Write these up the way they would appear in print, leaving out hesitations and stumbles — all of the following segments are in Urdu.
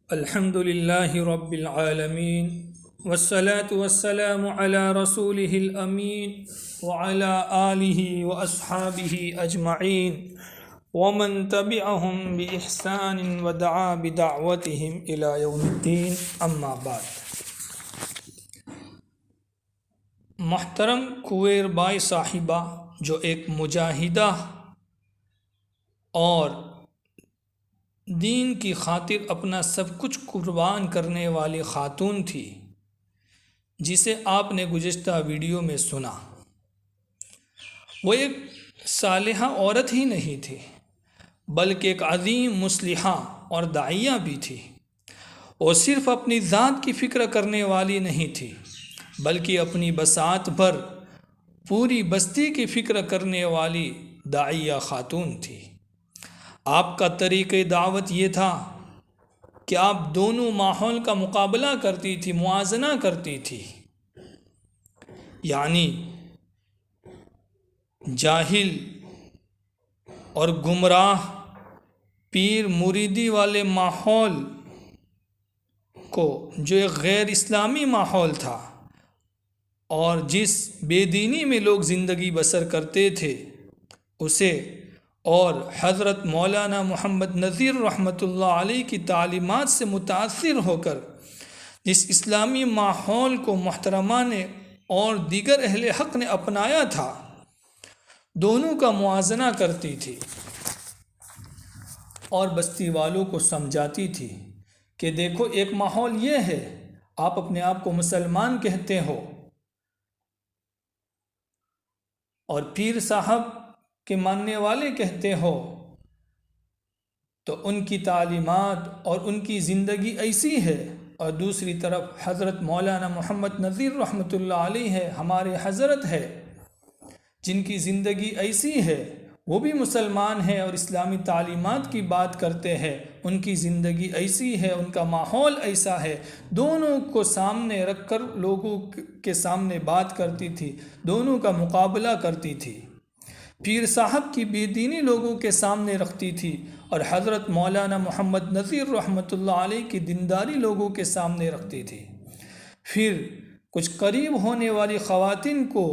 الحمد لله رب العالمين والصلاة والسلام على رسوله الأمين وعلى آله وأصحابه أجمعين ومن تبعهم بإحسان ودعا بدعوتهم إلى يوم الدين أما بعد. محترم کویر بائی صاحبہ جو ایک مجاہدہ اور دین کی خاطر اپنا سب کچھ قربان کرنے والی خاتون تھی، جسے آپ نے گزشتہ ویڈیو میں سنا، وہ ایک صالحہ عورت ہی نہیں تھی بلکہ ایک عظیم مصلحہ اور داعیہ بھی تھی۔ وہ صرف اپنی ذات کی فکر کرنے والی نہیں تھی بلکہ اپنی بساط پر پوری بستی کی فکر کرنے والی داعیہ خاتون تھی۔ آپ کا طریقہ دعوت یہ تھا کہ آپ دونوں ماحول کا مقابلہ کرتی تھی، موازنہ کرتی تھی، یعنی جاہل اور گمراہ پیر مریدی والے ماحول کو، جو ایک غیر اسلامی ماحول تھا اور جس بے دینی میں لوگ زندگی بسر کرتے تھے، اسے اور حضرت مولانا محمد نذیر رحمۃ اللہ علیہ کی تعلیمات سے متاثر ہو کر جس اسلامی ماحول کو محترمہ نے اور دیگر اہل حق نے اپنایا تھا، دونوں کا موازنہ کرتی تھی اور بستی والوں کو سمجھاتی تھی کہ دیکھو، ایک ماحول یہ ہے، آپ اپنے آپ کو مسلمان کہتے ہو اور پیر صاحب کے ماننے والے کہتے ہو، تو ان کی تعلیمات اور ان کی زندگی ایسی ہے، اور دوسری طرف حضرت مولانا محمد نذیر رحمۃ اللہ علیہ ہے، ہمارے حضرت ہے، جن کی زندگی ایسی ہے، وہ بھی مسلمان ہیں اور اسلامی تعلیمات کی بات کرتے ہیں، ان کی زندگی ایسی ہے، ان کا ماحول ایسا ہے۔ دونوں کو سامنے رکھ کر لوگوں کے سامنے بات کرتی تھی، دونوں کا مقابلہ کرتی تھی۔ پیر صاحب کی بے دینی لوگوں کے سامنے رکھتی تھی اور حضرت مولانا محمد نذیر رحمۃ اللہ علیہ کی دینداری لوگوں کے سامنے رکھتی تھی۔ پھر کچھ قریب ہونے والی خواتین کو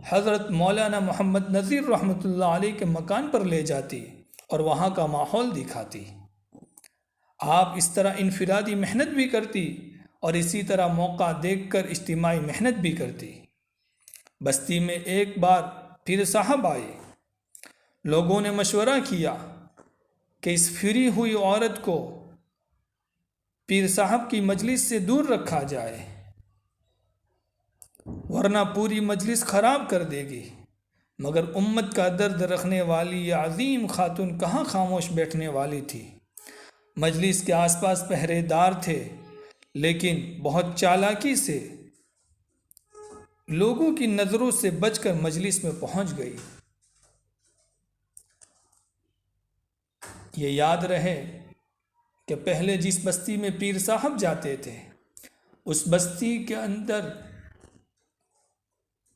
حضرت مولانا محمد نذیر رحمۃ اللہ علیہ کے مکان پر لے جاتی اور وہاں کا ماحول دکھاتی۔ آپ اس طرح انفرادی محنت بھی کرتی اور اسی طرح موقع دیکھ کر اجتماعی محنت بھی کرتی۔ بستی میں ایک بار پیر صاحب آئے، لوگوں نے مشورہ کیا کہ اس پھری ہوئی عورت کو پیر صاحب کی مجلس سے دور رکھا جائے، ورنہ پوری مجلس خراب کر دے گی۔ مگر امت کا درد رکھنے والی یہ عظیم خاتون کہاں خاموش بیٹھنے والی تھی۔ مجلس کے آس پاس پہرے دار تھے، لیکن بہت چالاکی سے لوگوں کی نظروں سے بچ کر مجلس میں پہنچ گئی۔ یہ یاد رہے کہ پہلے جس بستی میں پیر صاحب جاتے تھے، اس بستی کے اندر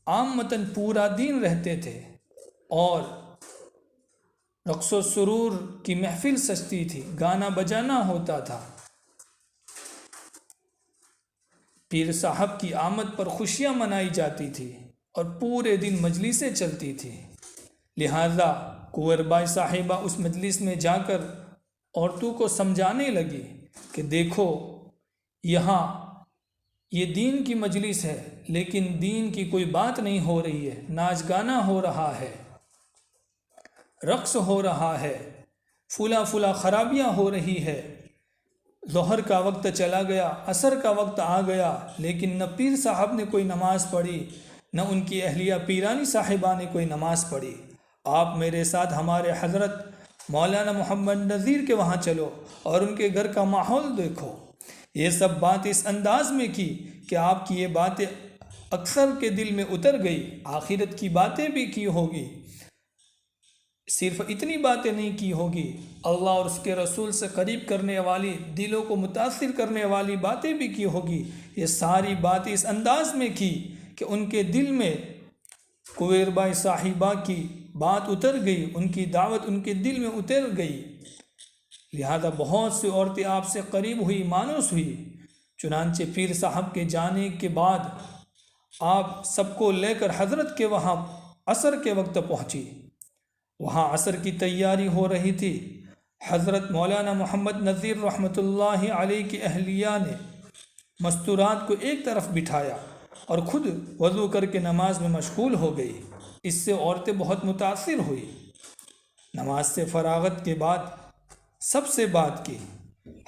عامتاً پورا دن رہتے تھے اور رقص و سرور کی محفل سجتی تھی، گانا بجانا ہوتا تھا۔ پیر صاحب کی آمد پر خوشیاں منائی جاتی تھی اور پورے دن مجلسیں چلتی تھی۔ لہذا کویر بائی صاحبہ اس مجلس میں جا کر عورتوں کو سمجھانے لگی کہ دیکھو، یہاں یہ دین کی مجلس ہے، لیکن دین کی کوئی بات نہیں ہو رہی ہے، ناچ گانا ہو رہا ہے، رقص ہو رہا ہے، فلاں خرابیاں ہو رہی ہے۔ ظہر کا وقت چلا گیا، عصر کا وقت آ گیا، لیکن نہ پیر صاحب نے کوئی نماز پڑھی، نہ ان کی اہلیہ پیرانی صاحبہ نے کوئی نماز پڑھی۔ آپ میرے ساتھ ہمارے حضرت مولانا محمد نذیر کے وہاں چلو اور ان کے گھر کا ماحول دیکھو۔ یہ سب بات اس انداز میں کی کہ آپ کی یہ باتیں اکثر کے دل میں اتر گئی۔ آخرت کی باتیں بھی کی ہوگی، صرف اتنی باتیں نہیں کی ہوگی، اللہ اور اس کے رسول سے قریب کرنے والی، دلوں کو متاثر کرنے والی باتیں بھی کی ہوگی۔ یہ ساری باتیں اس انداز میں کی کہ ان کے دل میں کویر بائی صاحبہ کی بات اتر گئی، ان کی دعوت ان کے دل میں اتر گئی۔ لہذا بہت سی عورتیں آپ سے قریب ہوئی، مانوس ہوئی۔ چنانچہ پیر صاحب کے جانے کے بعد آپ سب کو لے کر حضرت کے وہاں عصر کے وقت پہنچی۔ وہاں عصر کی تیاری ہو رہی تھی۔ حضرت مولانا محمد نذیر رحمۃ اللہ علیہ کی اہلیہ نے مستورات کو ایک طرف بٹھایا اور خود وضو کر کے نماز میں مشغول ہو گئی۔ اس سے عورتیں بہت متاثر ہوئی۔ نماز سے فراغت کے بعد سب سے بات کی۔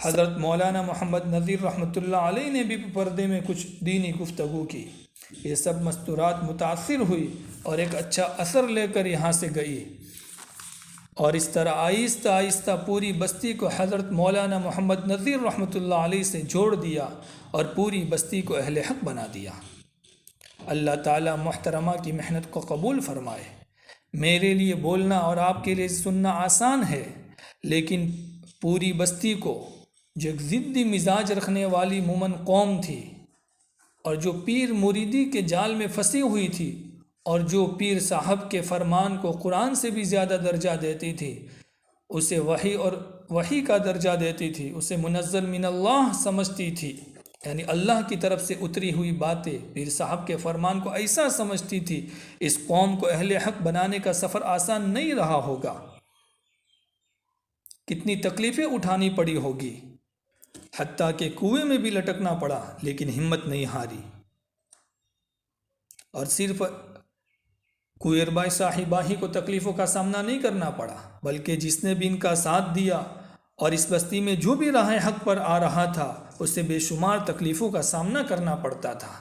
حضرت مولانا محمد نذیر رحمۃ اللہ علیہ نے بھی پردے میں کچھ دینی گفتگو کی۔ یہ سب مستورات متاثر ہوئی اور ایک اچھا اثر لے کر یہاں سے گئی، اور اس طرح آہستہ آہستہ پوری بستی کو حضرت مولانا محمد نذیر رحمۃ اللہ علیہ سے جوڑ دیا اور پوری بستی کو اہل حق بنا دیا۔ اللہ تعالیٰ محترمہ کی محنت کو قبول فرمائے۔ میرے لیے بولنا اور آپ کے لیے سننا آسان ہے، لیکن پوری بستی کو، جو ایک ضدی مزاج رکھنے والی مومن قوم تھی اور جو پیر مریدی کے جال میں پھنسی ہوئی تھی، اور جو پیر صاحب کے فرمان کو قرآن سے بھی زیادہ درجہ دیتی تھی، اسے وحی کا درجہ دیتی تھی، اسے منزل من اللہ سمجھتی تھی، یعنی اللہ کی طرف سے اتری ہوئی باتیں، پیر صاحب کے فرمان کو ایسا سمجھتی تھی۔ اس قوم کو اہل حق بنانے کا سفر آسان نہیں رہا ہوگا، کتنی تکلیفیں اٹھانی پڑی ہوگی، حتیٰ کہ کنویں میں بھی لٹکنا پڑا، لیکن ہمت نہیں ہاری۔ اور صرف کوئربائی صاحبہ ہی کو تکلیفوں کا سامنا نہیں کرنا پڑا، بلکہ جس نے بھی ان کا ساتھ دیا اور اس بستی میں جو بھی راہ حق پر آ رہا تھا، اسے بے شمار تکلیفوں کا سامنا کرنا پڑتا تھا۔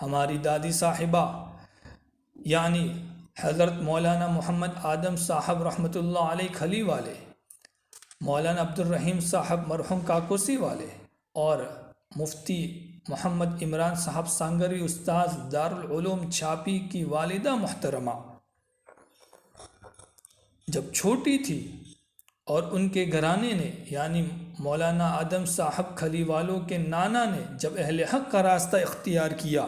ہماری دادی صاحبہ یعنی حضرت مولانا محمد آدم صاحب رحمۃ اللہ علیہ کھلی والے، مولانا عبد الرحیم صاحب مرحوم کاکوسی والے، اور مفتی محمد عمران صاحب سانگری استاذ دارالعلوم چھاپی کی والدہ محترمہ جب چھوٹی تھی اور ان کے گھرانے نے یعنی مولانا آدم صاحب کھلی والوں کے نانا نے جب اہل حق کا راستہ اختیار کیا،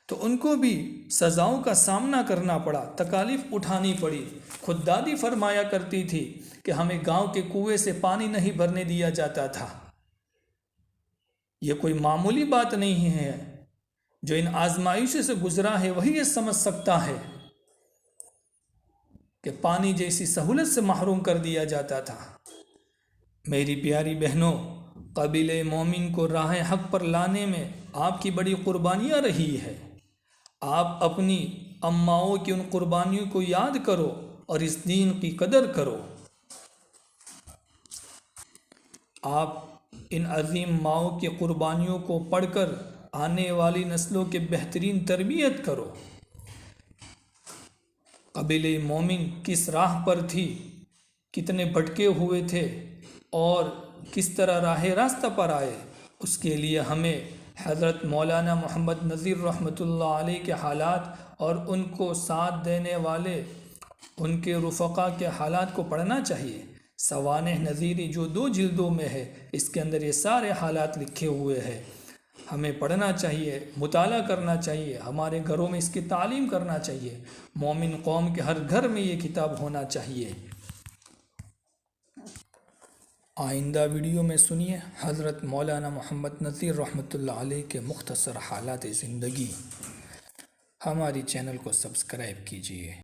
تو ان کو بھی سزاؤں کا سامنا کرنا پڑا، تکالیف اٹھانی پڑی۔ خود دادی فرمایا کرتی تھی کہ ہمیں گاؤں کے کنویں سے پانی نہیں بھرنے دیا جاتا تھا۔ یہ کوئی معمولی بات نہیں ہے، جو ان آزمائشوں سے گزرا ہے وہی یہ سمجھ سکتا ہے کہ پانی جیسی سہولت سے محروم کر دیا جاتا تھا۔ میری پیاری بہنوں، قبیلہ مومن کو راہ حق پر لانے میں آپ کی بڑی قربانیاں رہی ہے۔ آپ اپنی اماؤں کی ان قربانیوں کو یاد کرو اور اس دین کی قدر کرو۔ آپ ان عظیم ماؤں کی قربانیوں کو پڑھ کر آنے والی نسلوں کے بہترین تربیت کرو۔ قبیلہ مومن کس راہ پر تھی، کتنے بھٹکے ہوئے تھے اور کس طرح راہ راستہ پر آئے، اس کے لیے ہمیں حضرت مولانا محمد نذیر رحمۃ اللہ علیہ کے حالات اور ان کو ساتھ دینے والے ان کے رفقا کے حالات کو پڑھنا چاہیے۔ سوانح نذیری جو 2 جلدوں میں ہے، اس کے اندر یہ سارے حالات لکھے ہوئے ہیں۔ ہمیں پڑھنا چاہیے، مطالعہ کرنا چاہیے، ہمارے گھروں میں اس کی تعلیم کرنا چاہیے۔ مومن قوم کے ہر گھر میں یہ کتاب ہونا چاہیے۔ آئندہ ویڈیو میں سنیے حضرت مولانا محمد نذیر رحمۃ اللہ علیہ کے مختصر حالات زندگی۔ ہماری چینل کو سبسکرائب کیجیے۔